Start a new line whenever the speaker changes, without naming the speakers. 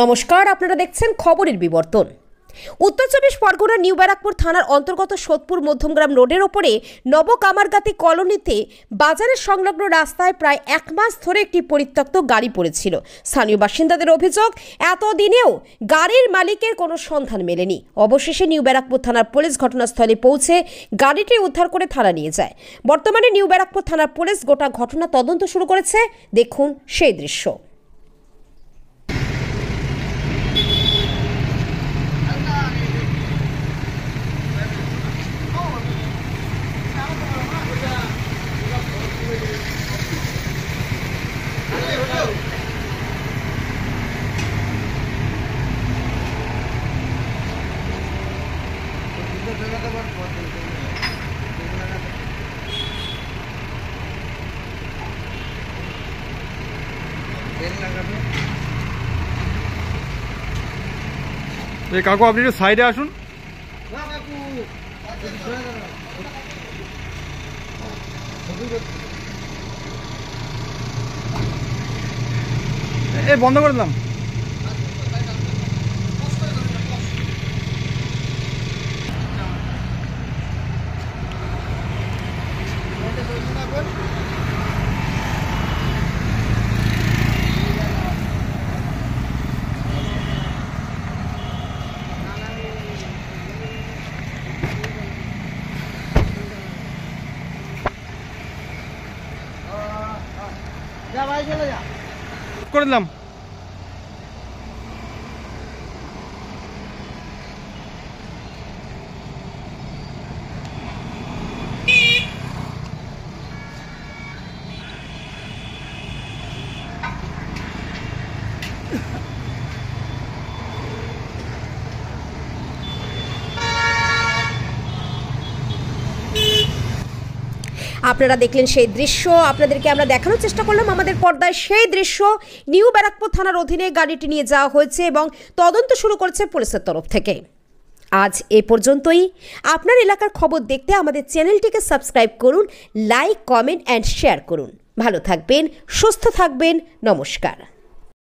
নমস্কার, আপনারা দেখছেন খবরের বিবর্তন। উত্তর চব্বিশ পরগনার নিউ ব্যারাকপুর থানার অন্তর্গত সোদপুর মধ্যমগ্রাম রোডের ওপরে নবকামারগাতি কলোনিতে বাজারের সংলগ্ন রাস্তায় প্রায় 1 মাস ধরে একটি পরিত্যক্ত গাড়ি পড়েছিল। স্থানীয় বাসিন্দাদের অভিযোগ, এতদিনেও গাড়ির মালিকের কোনো সন্ধান মেলেনি। অবশেষে নিউ ব্যারাকপুর থানার পুলিশ ঘটনাস্থলে পৌঁছে গাড়িটি উদ্ধার করে থানা নিয়ে যায়। বর্তমানে নিউ ব্যারাকপুর থানার পুলিশ গোটা ঘটনা তদন্ত শুরু করেছে। দেখুন সেই দৃশ্য।
কাকু আপনি একটু সাইডে আসুন। বন্ধ করে দিলাম। করে দিলাম।
আপনারা দেখলেন সেই দৃশ্য, আপনাদেরকে আমরা দেখানোর চেষ্টা করলাম আমাদের পর্দায় সেই দৃশ্য। নিউ ব্যারাকপুর থানার অধীনে গাড়িটি নিয়ে যাওয়া হয়েছে এবং তদন্ত শুরু করেছে পুলিশের তরফ থেকে। আজ এ পর্যন্তই। আপনার এলাকার খবর দেখতে আমাদের চ্যানেলটিকে সাবস্ক্রাইব করুন, লাইক, কমেন্ট অ্যান্ড শেয়ার করুন। ভালো থাকবেন, সুস্থ থাকবেন। নমস্কার।